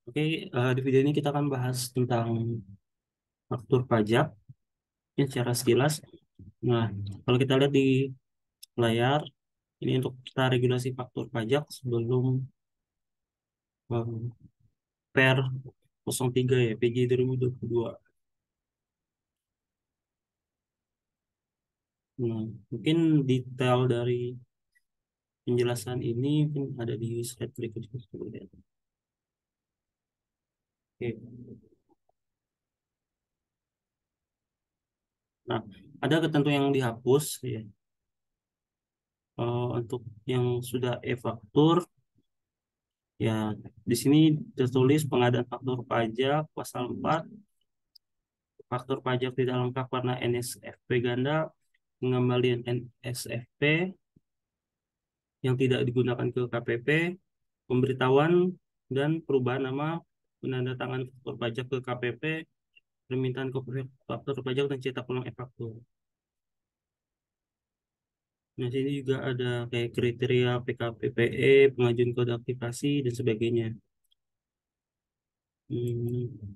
Oke, di video ini kita akan bahas tentang faktur pajak ya, secara sekilas. Nah, kalau kita lihat di layar, ini untuk kita regulasi faktur pajak sebelum eh, Per 03 ya, PJ 2022. Nah, mungkin detail dari penjelasan ini mungkin ada di slide berikutnya. Coba lihat. Oke. Nah, ada ketentuan yang dihapus ya. Untuk yang sudah e-faktur, ya, di sini tertulis pengadaan faktur pajak pasal 4, faktur pajak tidak lengkap karena NSFP ganda, pengembalian NSFP yang tidak digunakan ke KPP, pemberitahuan dan perubahan nama, penandatangan faktur pajak ke KPP, permintaan kopi faktur pajak dan cetak ulang e-faktur. Nah, sini juga ada kayak kriteria PKPPE, pengajuan kode aktivasi dan sebagainya. Hmm,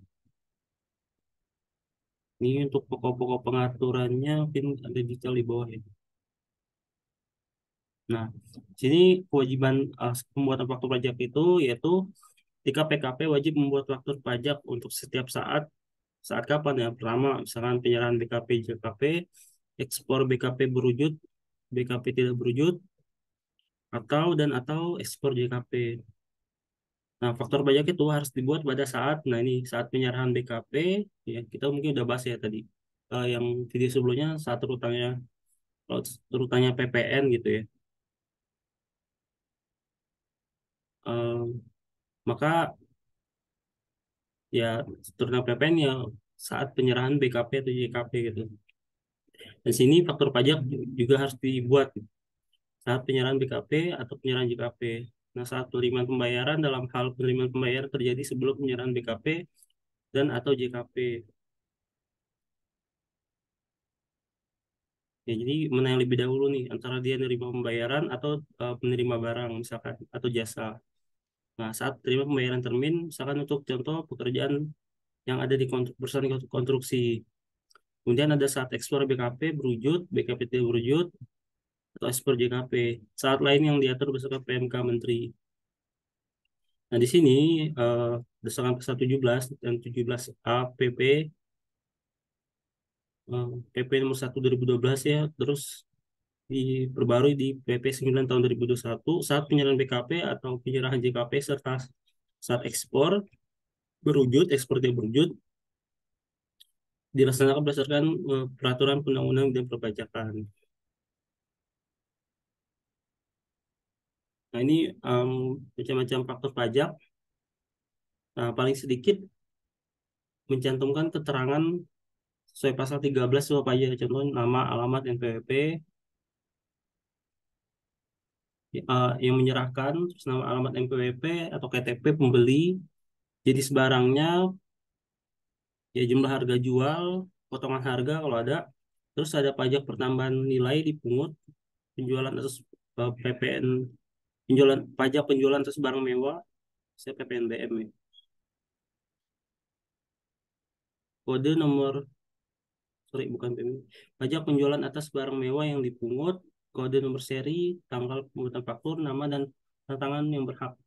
Ini untuk pokok-pokok pengaturannya mungkin ada detail di bawah ya. Nah, sini kewajiban pembuatan faktur pajak itu yaitu ketika PKP wajib membuat faktur pajak untuk setiap saat. Saat kapan ya? Pertama, misalkan penyerahan BKP JKP, ekspor BKP berwujud, BKP tidak berwujud, atau ekspor JKP. Nah, faktur pajak itu harus dibuat pada saat, nah ini saat penyerahan BKP, ya kita mungkin udah bahas ya tadi. Yang video sebelumnya saat terutangnya PPN gitu ya. Eh, Maka ya turunnya PPN ya saat penyerahan BKP atau JKP gitu. Dan sini faktur pajak juga harus dibuat saat penyerahan BKP atau penyerahan JKP. Nah, saat penerimaan pembayaran dalam hal penerimaan pembayaran terjadi sebelum penyerahan BKP dan atau JKP. Ya, jadi mana yang lebih dahulu nih antara dia menerima pembayaran atau penerima barang misalkan atau jasa. Nah, saat terima pembayaran termin, misalkan untuk contoh pekerjaan yang ada di perusahaan konstruksi. Kemudian ada saat ekspor BKP berwujud, BKP tidak berwujud, atau ekspor JKP. Saat lain yang diatur berdasarkan PMK Menteri. Nah, di sini eh, berdasarkan pasal 17 dan 17A PP, PP nomor 1 2012 ya, terus diperbarui di PP 9 tahun 2021 saat penyerahan BKP atau penyerahan JKP serta saat ekspor tidak berwujud dilaksanakan berdasarkan peraturan undang-undang dan perpajakan. Nah, ini em, macam-macam faktor pajak. Nah, paling sedikit mencantumkan keterangan sesuai pasal 13 soal pajak, contohnya nama, alamat, NPWP, yang menyerahkan, terus nama, alamat, NPWP atau KTP pembeli, jadi sebarangnya, ya jumlah harga jual, potongan harga kalau ada, terus ada pajak pertambahan nilai dipungut, penjualan atas PPN, pajak penjualan atas barang mewah, saya PPNBM ya. Kode nomor, sorry bukan PPN, pajak penjualan atas barang mewah yang dipungut, kode nomor seri, tanggal pembuatan faktur, nama dan tangan yang berhak.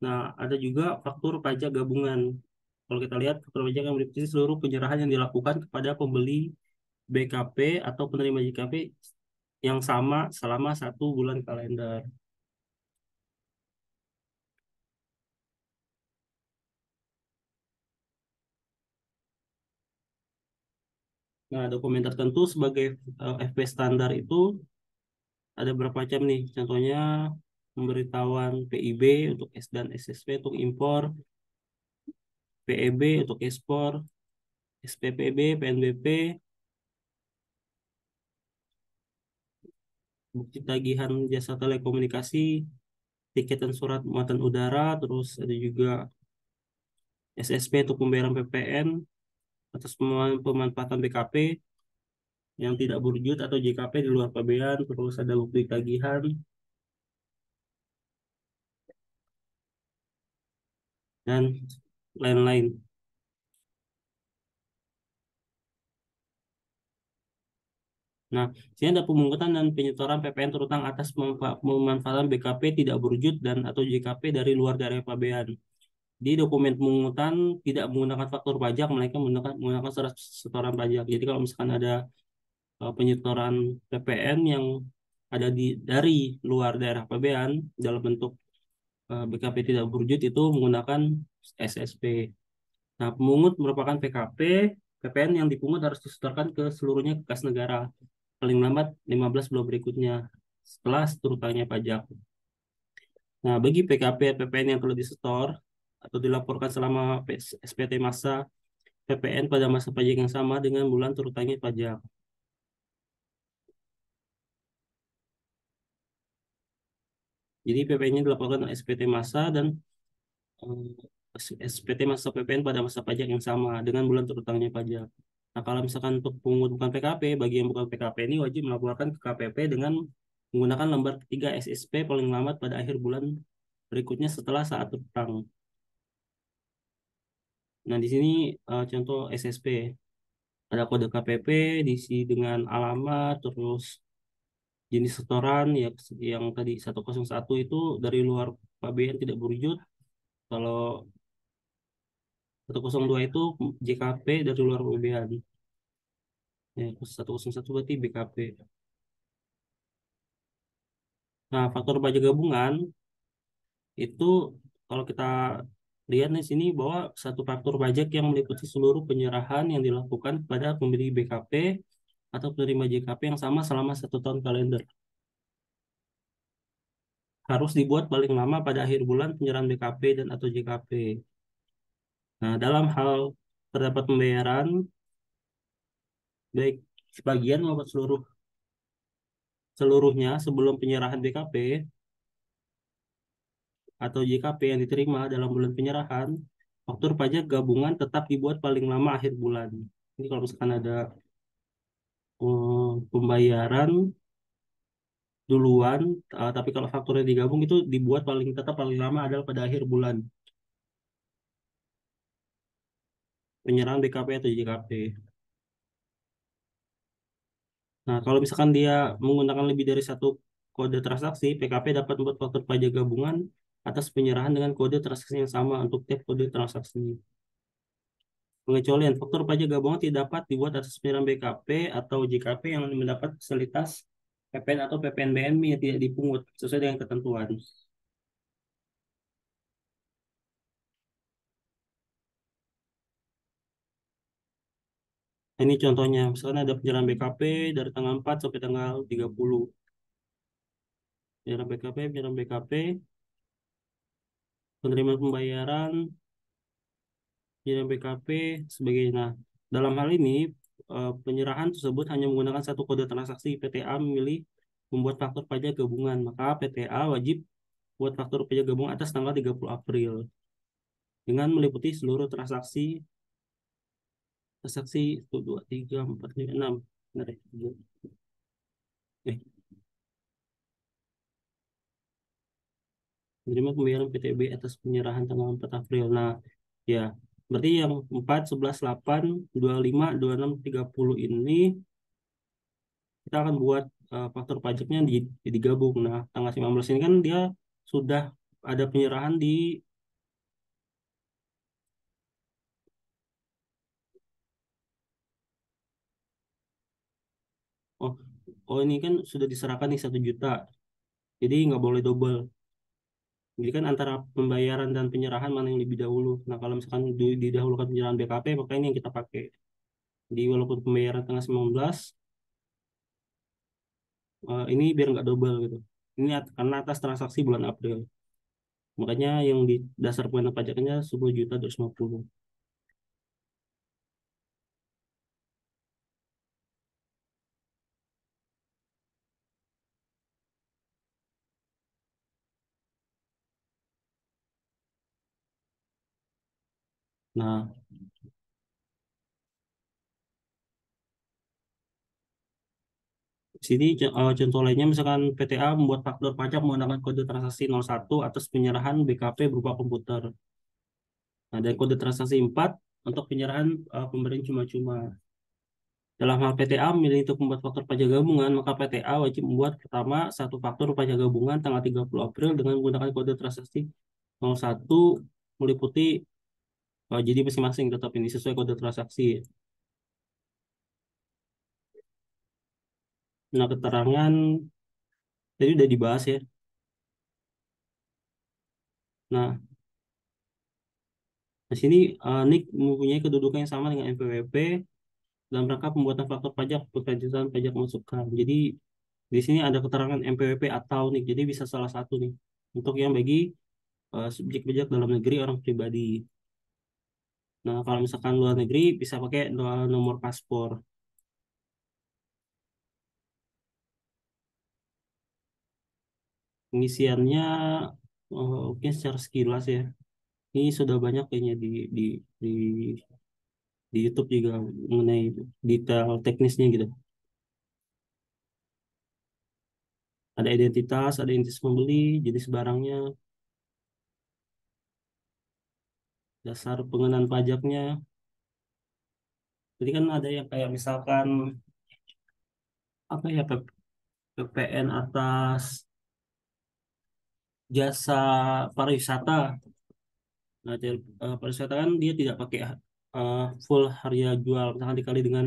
Nah, ada juga faktur pajak gabungan. Kalau kita lihat faktur pajak yang meliputi seluruh penyerahan yang dilakukan kepada pembeli BKP atau penerima JKP yang sama selama 1 bulan kalender. Nah, dokumen tertentu sebagai FP standar itu ada berapa macam nih. Contohnya pemberitahuan PIB untuk S dan SSP untuk impor, PEB untuk ekspor, SPPB, PNBP, bukti tagihan jasa telekomunikasi, tiket dan surat muatan udara, terus ada juga SSP untuk pembayaran PPN atas pemanfaatan BKP yang tidak berwujud atau JKP di luar pabean, terus ada bukti tagihan. dan lain-lain. Nah, sini ada pemungutan dan penyetoran PPN terutang atas pemanfaatan BKP tidak berwujud dan atau JKP dari luar daerah pabean. Di dokumen pemungutan tidak menggunakan faktur pajak, melainkan menggunakan surat setoran pajak. Jadi kalau misalkan ada penyetoran PPN yang ada dari luar daerah pabean dalam bentuk BKP tidak berwujud itu menggunakan SSP. Nah, pemungut merupakan PKP, PPN yang dipungut harus disetorkan ke seluruhnya ke kas negara paling lambat 15 bulan berikutnya setelah seterusnya pajak. Nah, bagi PKP PPN yang telah disetor atau dilaporkan selama SPT masa PPN pada masa pajak yang sama dengan bulan terutannya pajak. Jadi PPN-nya dilaporkan oleh SPT masa dan SPT masa PPN pada masa pajak yang sama dengan bulan terutangnya pajak. Nah, kalau misalkan untuk pungut bukan PKP, bagi yang bukan PKP ini wajib melaporkan ke KPP dengan menggunakan lembar ketiga SSP paling lambat pada akhir bulan berikutnya setelah saat terutang. Nah, di sini contoh SSP. Ada kode KPP diisi dengan alamat, terus jenis setoran yang tadi 101 itu dari luar pabean tidak berwujud. Kalau 102 itu JKP dari luar pabean. Ya, 101 berarti BKP. Nah, faktor pajak gabungan itu kalau kita lihat di sini bahwa satu faktor pajak yang meliputi seluruh penyerahan yang dilakukan pada pemberi BKP atau penerima JKP yang sama selama 1 tahun kalender. Harus dibuat paling lama pada akhir bulan penyerahan BKP dan atau JKP. Nah, dalam hal terdapat pembayaran, baik sebagian maupun seluruhnya sebelum penyerahan BKP atau JKP yang diterima dalam bulan penyerahan, faktur pajak gabungan tetap dibuat paling lama akhir bulan. Ini kalau misalkan ada pembayaran duluan, tapi kalau fakturnya digabung itu dibuat tetap paling lama adalah pada akhir bulan penyerahan BKP atau JKP. Nah, kalau misalkan dia menggunakan lebih dari satu kode transaksi, PKP dapat membuat faktur pajak gabungan atas penyerahan dengan kode transaksi yang sama untuk tiap kode transaksi. Pengecualian faktur pajak gabungan tidak dapat dibuat atas penyerahan BKP atau JKP yang mendapat fasilitas PPN atau PPNBM yang tidak dipungut sesuai dengan ketentuan. Ini contohnya, misalnya ada penyerahan BKP dari tanggal 4 sampai tanggal 30. Penyerahan BKP, penerimaan pembayaran, penyerahan BKP, sebagainya. Nah, dalam hal ini, penyerahan tersebut hanya menggunakan satu kode transaksi. PTA memilih membuat faktur pajak gabungan. Maka PTA wajib buat faktur pajak gabungan atas tanggal 30 April dengan meliputi seluruh transaksi 1, 2, 3, 4, 5, 6. Benar ya? Eh, menerima pembayaran PTB atas penyerahan tanggal 4 April. Nah, ya, berarti yang 4, 11, 8, 25, 26, 30 ini kita akan buat faktur pajaknya digabung. Nah, tanggal 19 ini kan dia sudah ada penyerahan di oh oh ini kan sudah diserahkan nih 1 juta. Jadi nggak boleh double. Jadi kan antara pembayaran dan penyerahan mana yang lebih dahulu. Nah, kalau misalkan didahulukan penyerahan BKP, maka ini yang kita pakai. Jadi walaupun pembayaran tanggal 19, ini biar nggak double gitu. Ini karena atas transaksi bulan April. Makanya yang di dasar pengenaan pajaknya 10.250.000. Nah, di sini contoh lainnya misalkan PTA membuat faktur pajak menggunakan kode transaksi 01 atas penyerahan BKP berupa komputer. Ada kode transaksi 4 untuk penyerahan pemberian cuma-cuma. Dalam hal PTA memilih untuk membuat faktur pajak gabungan, maka PTA wajib membuat pertama satu faktur pajak gabungan tanggal 30 April dengan menggunakan kode transaksi 01 meliputi jadi masing-masing tetap ini sesuai kode transaksi. Nah, keterangan tadi udah dibahas ya. Nah, di sini NIK mempunyai kedudukan yang sama dengan NPWP dalam rangka pembuatan faktur pajak berkelanjutan pajak masukan. Jadi di sini ada keterangan NPWP atau NIK. Jadi bisa salah satu nih untuk yang bagi subjek pajak dalam negeri orang pribadi. Nah, kalau misalkan luar negeri bisa pakai nomor paspor. Pengisiannya mungkin secara sekilas ya. Ini sudah banyak kayaknya di di YouTube juga mengenai detail teknisnya gitu. Ada identitas pembeli, jenis barangnya, dasar pengenaan pajaknya. Jadi kan ada yang kayak misalkan apa ya PPN atas jasa pariwisata. Nah, pariwisata kan dia tidak pakai full harga jual, misalkan dikali dengan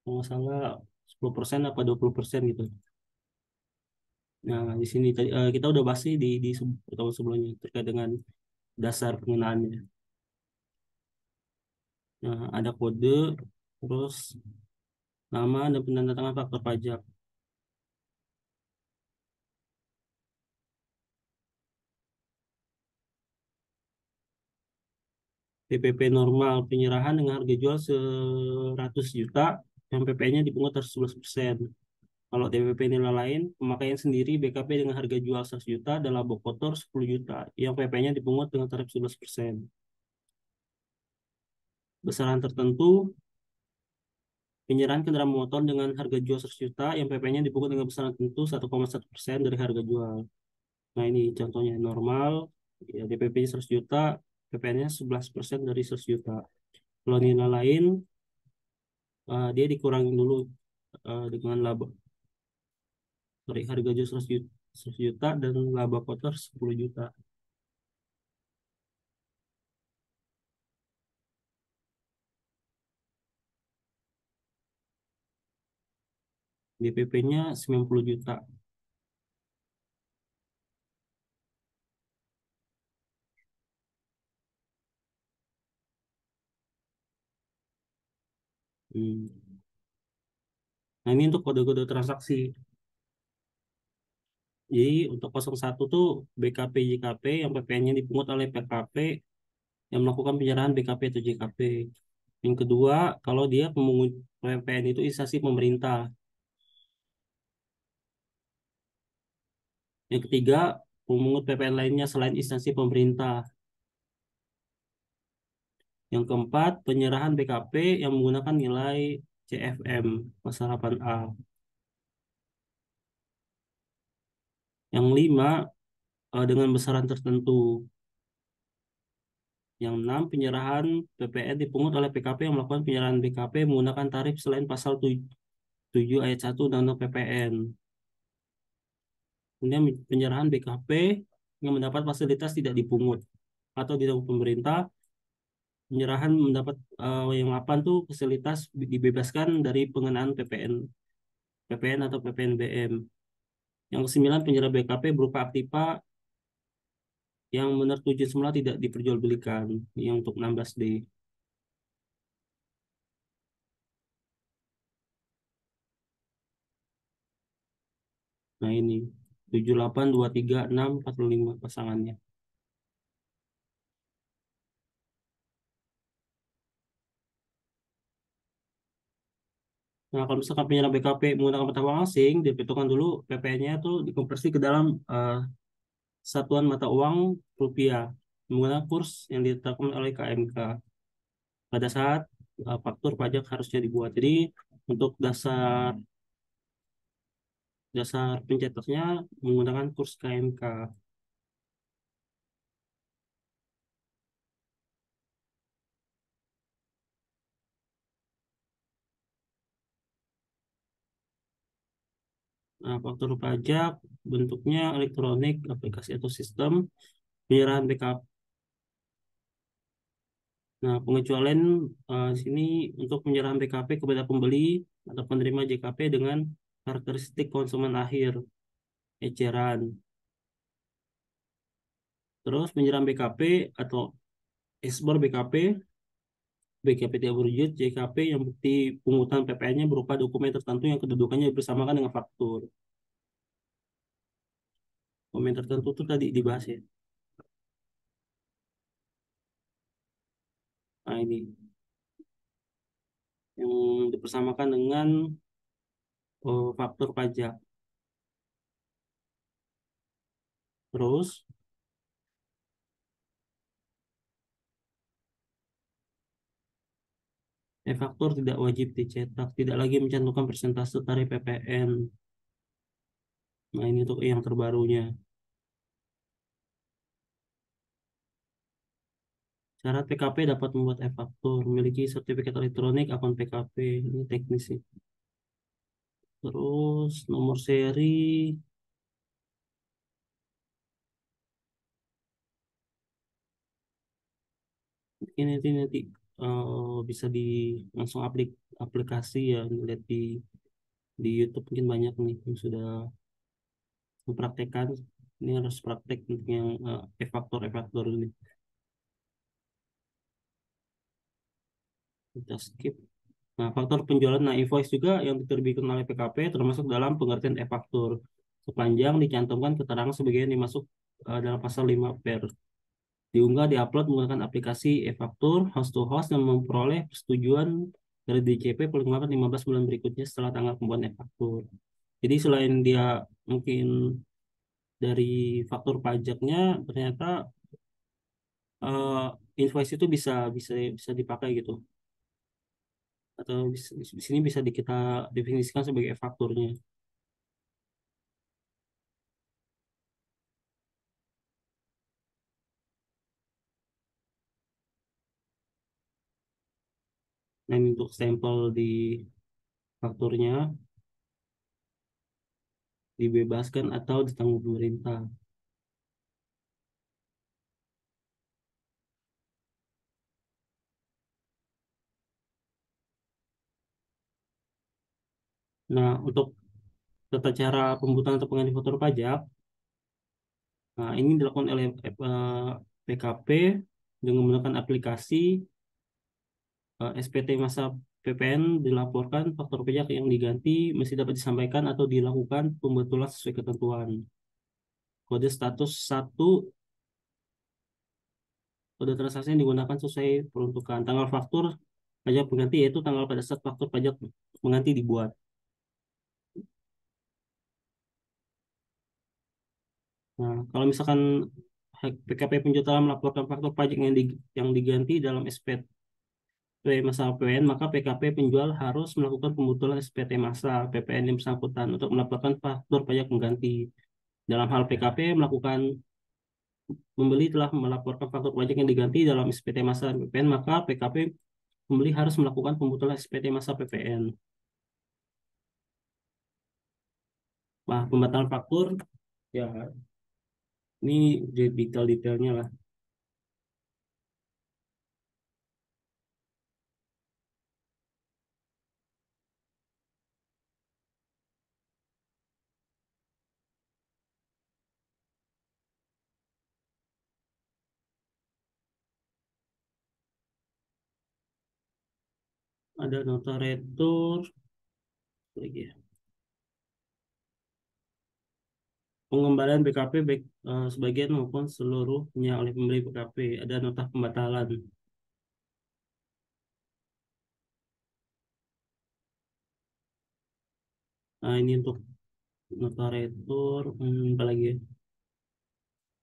kalau nggak salah 10% apa 20% gitu. Nah, di sini kita udah bahas sih di pertemuan sebelumnya terkait dengan dasar penggunaannya. Nah, ada kode, terus nama dan penandatangan faktur pajak. PPP normal penyerahan dengan harga jual 100 juta, yang PPN-nya dipungut harus 11%. Kalau DPP nilai lain, pemakaian sendiri BKP dengan harga jual 100 juta dan laba kotor 10 juta, yang PP-nya dipungut dengan tarif 11%. Besaran tertentu, penyerahan kendaraan motor dengan harga jual 100 juta, yang PP-nya dipungut dengan besaran tertentu 1,1% dari harga jual. Nah, ini contohnya normal, ya, DPP-nya 100 juta, PPN-nya 11% dari 100 juta. Kalau nilai lain, dia dikurangi dulu dengan laba dari harga jual 100 juta dan laba kotor 10 juta. DPP-nya 90 juta. Hmm. Nah, ini untuk kode-kode transaksi. Jadi untuk 01 tuh BKP JKP yang PPN-nya dipungut oleh PKP yang melakukan penyerahan BKP atau JKP. Yang kedua, kalau dia pemungut PPN itu instansi pemerintah. Yang ketiga, pemungut PPN lainnya selain instansi pemerintah. Yang keempat, penyerahan BKP yang menggunakan nilai CFM pasal 8A. Yang lima, dengan besaran tertentu. Yang enam, penyerahan PPN dipungut oleh PKP yang melakukan penyerahan BKP menggunakan tarif selain pasal 7 ayat 1 Undang-Undang PPN. Kemudian penyerahan BKP yang mendapat fasilitas tidak dipungut atau ditanggung pemerintah. Penyerahan mendapat yang 8 tuh fasilitas dibebaskan dari pengenaan PPN atau PPNBM. Yang kesembilan, penyerahan BKP berupa aktiva yang menurut tujuan semula tidak diperjualbelikan, yang untuk 16D. Nah, ini 78 23 6 45 pasangannya. Nah, kalau misalkan penyerang BKP menggunakan mata uang asing, diperhitungkan dulu PPN-nya tuh dikonversi ke dalam satuan mata uang rupiah menggunakan kurs yang ditetapkan oleh KMK pada saat faktur pajak harusnya dibuat. Jadi untuk dasar dasar pencetaknya menggunakan kurs KMK. Nah, faktur pajak bentuknya elektronik, aplikasi atau sistem penyerahan BKP. Nah, pengecualian di sini untuk penyerahan BKP kepada pembeli atau penerima JKP dengan karakteristik konsumen akhir, eceran. Terus penyerahan BKP atau ekspor BKP, BKP tidak berwujud, JKP yang bukti pungutan PPN-nya berupa dokumen tertentu yang kedudukannya bersamakan dengan faktur. Dokumen tertentu itu tadi dibahas ya. Nah, ini yang dipersamakan dengan faktur pajak. Terus, e-faktur tidak wajib dicetak, tidak lagi mencantumkan persentase tarif PPN. Nah, ini untuk yang terbarunya. Syarat PKP dapat membuat e-faktur, memiliki sertifikat elektronik akun PKP. Ini teknis sih. Terus, nomor seri, ini nanti bisa di langsung aplikasi ya, lihat di YouTube mungkin banyak nih yang sudah mempraktekkan. Ini harus praktek untuk yang e-faktur ini. Kita skip. Nah, faktor penjualan, nah invoice juga yang diterbitkan oleh PKP termasuk dalam pengertian e-faktur. Sepanjang dicantumkan keterangan sebagaimana dimasuk dalam pasal 5 per. Diunggah, diupload menggunakan aplikasi e-faktur host to host dan memperoleh persetujuan dari DJP paling lambat 15 bulan berikutnya setelah tanggal pembuatan e-faktur. Jadi selain dia mungkin dari faktur pajaknya, ternyata eh, invoice itu bisa bisa bisa dipakai gitu, atau di sini bisa kita definisikan sebagai e-fakturnya. Nah, ini untuk stempel di fakturnya dibebaskan atau ditanggung pemerintah. Nah, untuk tata cara pembuatan atau pengganti faktur pajak, nah ini dilakukan oleh PKP dengan menggunakan aplikasi SPT masa PPN, dilaporkan faktur pajak yang diganti mesti dapat disampaikan atau dilakukan pembetulan sesuai ketentuan. Kode status satu, kode transaksi yang digunakan sesuai peruntukan. Tanggal faktur pajak pengganti yaitu tanggal pada saat faktur pajak pengganti dibuat. Nah, kalau misalkan PKP penjual telah melaporkan faktur pajak yang diganti dalam SPT masa PPN, maka PKP penjual harus melakukan pembetulan SPT masa PPN yang bersangkutan untuk melaporkan faktur pajak pengganti. Dalam hal PKP melakukan Pembeli telah melaporkan faktur pajak yang diganti dalam SPT masa PPN, maka PKP pembeli harus melakukan pembetulan SPT masa PPN. Nah, pembatalan faktur, ya ini detail-detailnya lah. Ada nota retur, lagi ya. Pengembalian BKP baik sebagian maupun seluruhnya oleh pembeli BKP. Ada nota pembatalan. Nah, ini untuk nota retur, apa lagi ya?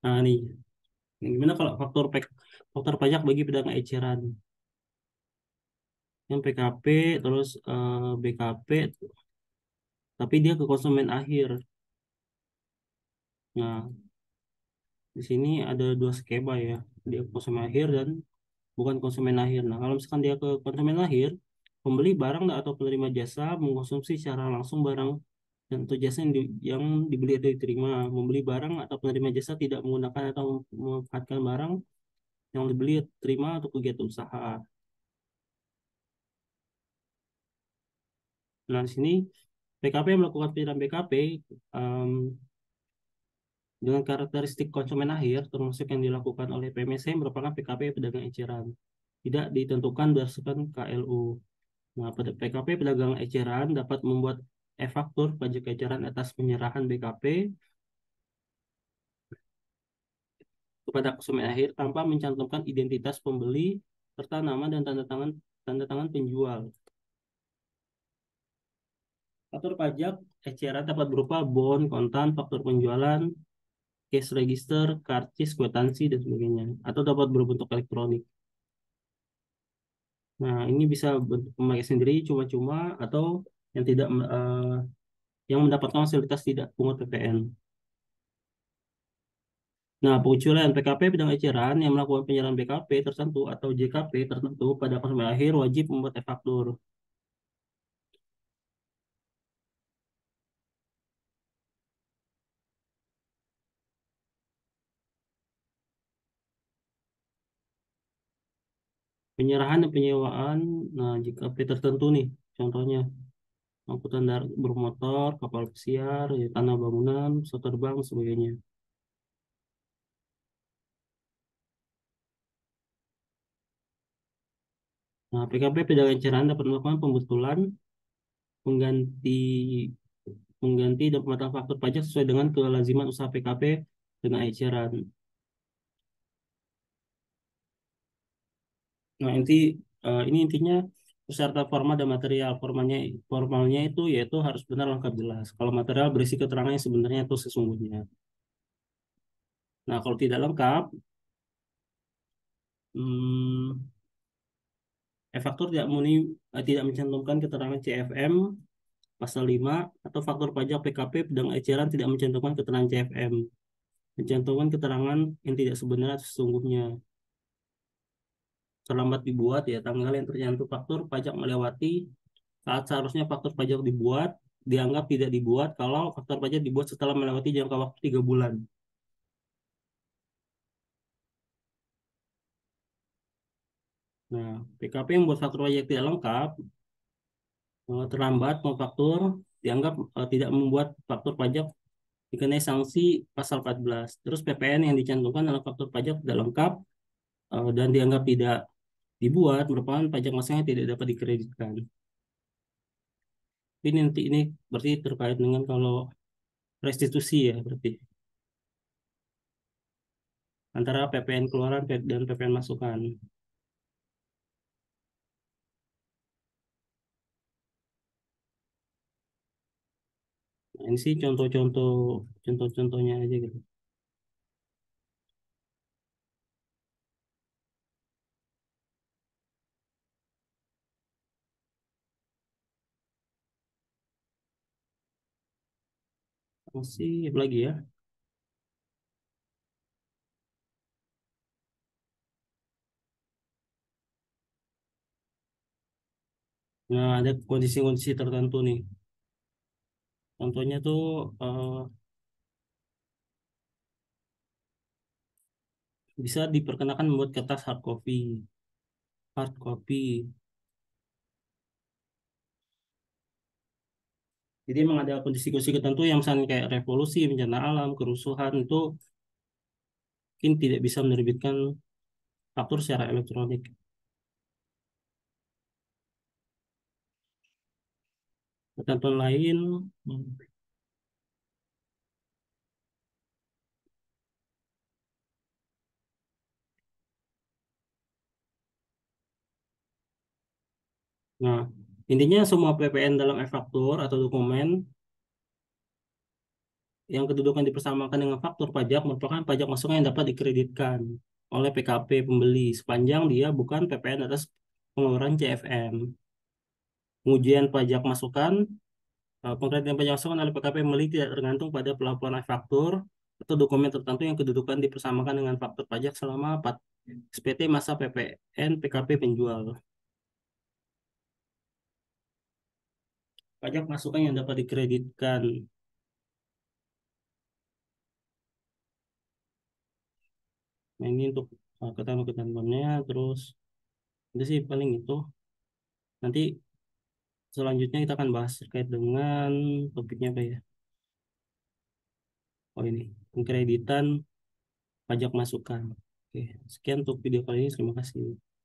Nah, ini gimana kalau faktor pajak bagi pedagang eceran? Yang PKP, terus BKP, tapi dia ke konsumen akhir. Nah, di sini ada dua skema ya. Dia ke konsumen akhir dan bukan konsumen akhir. Nah, kalau misalkan dia ke konsumen akhir, pembeli barang atau penerima jasa mengkonsumsi secara langsung barang Contoh jasa yang dibeli atau diterima, membeli barang atau penerima jasa tidak menggunakan atau memanfaatkan barang yang dibeli atau diterima atau kegiatan usaha. Nah, di sini PKP melakukan penyelamatan BKP em, dengan karakteristik konsumen akhir, termasuk yang dilakukan oleh PMSC merupakan PKP pedagang eceran. Tidak ditentukan berdasarkan KLU. Nah, pada PKP pedagang eceran dapat membuat e-faktur pajak eceran atas penyerahan BKP kepada konsumen akhir tanpa mencantumkan identitas pembeli serta nama dan tanda tangan penjual. Faktur pajak eceran dapat berupa bon, kontan, faktur penjualan, cash register, karcis, kwitansi, dan sebagainya. Atau dapat berbentuk elektronik. Nah, ini bisa bentuk memakai sendiri cuma-cuma atau yang tidak yang mendapatkan fasilitas tidak pungut PPN. Nah, penguculan PKP bidang eceran yang melakukan penyerahan BKP tertentu atau JKP tertentu pada konsumen akhir wajib membuat e-faktur. Penyerahan dan penyewaan, nah JKP tertentu nih, contohnya angkutan darat bermotor, kapal pesiar, ya, tanah bangunan, pesawat terbang, sebagainya. Nah, PKP pedagang eceran dapat melakukan pembetulan, mengganti mengganti dan pemetaan faktur pajak sesuai dengan kelaziman usaha PKP dengan eceran. Nah, ini intinya beserta format dan material. Formalnya itu yaitu harus benar lengkap jelas. Kalau material berisi keterangan yang sebenarnya atau sesungguhnya. Nah, kalau tidak lengkap, hmm, e-faktur tidak mencantumkan keterangan CFM pasal 5 atau faktur pajak PKP pedang eceran tidak mencantumkan keterangan CFM, mencantumkan keterangan yang tidak sebenarnya atau sesungguhnya. Terlambat dibuat ya tanggal yang tercantum faktur pajak melewati saat seharusnya faktur pajak dibuat dianggap tidak dibuat kalau faktur pajak dibuat setelah melewati jangka waktu 3 bulan. Nah, PKP yang membuat faktur pajak tidak lengkap, terlambat memfaktur dianggap tidak membuat faktur pajak dikenai sanksi pasal 14. Terus PPN yang dicantumkan dalam faktur pajak tidak lengkap dan dianggap tidak dibuat merupakan pajak masal yang tidak dapat dikreditkan. Ini berarti terkait dengan kalau restitusi ya berarti antara PPN keluaran dan PPN masukan. Nah, ini sih contoh-contohnya aja gitu. Masih apa lagi ya? Nah, ada kondisi-kondisi tertentu nih. Contohnya tuh bisa diperkenakan membuat kertas hard copy. Hard copy. Jadi emang ada kondisi-kondisi tertentu yang misalnya kayak revolusi, bencana alam, kerusuhan itu mungkin tidak bisa menerbitkan faktur secara elektronik. Ketentuan lain, hmm, nah intinya semua PPN dalam e-faktur atau dokumen yang kedudukan dipersamakan dengan faktur pajak merupakan pajak masukan yang dapat dikreditkan oleh PKP pembeli sepanjang dia bukan PPN atas pengeluaran CFM. Pengujian pajak masukan, pengkreditan pajak masukan oleh PKP pembeli tidak tergantung pada pelaporan e-faktur atau dokumen tertentu yang kedudukan dipersamakan dengan faktur pajak selama 4 SPT masa PPN PKP penjual. pajak masukan yang dapat dikreditkan. Nah, ini untuk ketentuan-ketentuannya. Terus itu sih paling itu. Nanti selanjutnya kita akan bahas terkait dengan topiknya apa ya? Oh ini, pengkreditan pajak masukan. Oke, sekian untuk video kali ini. Terima kasih.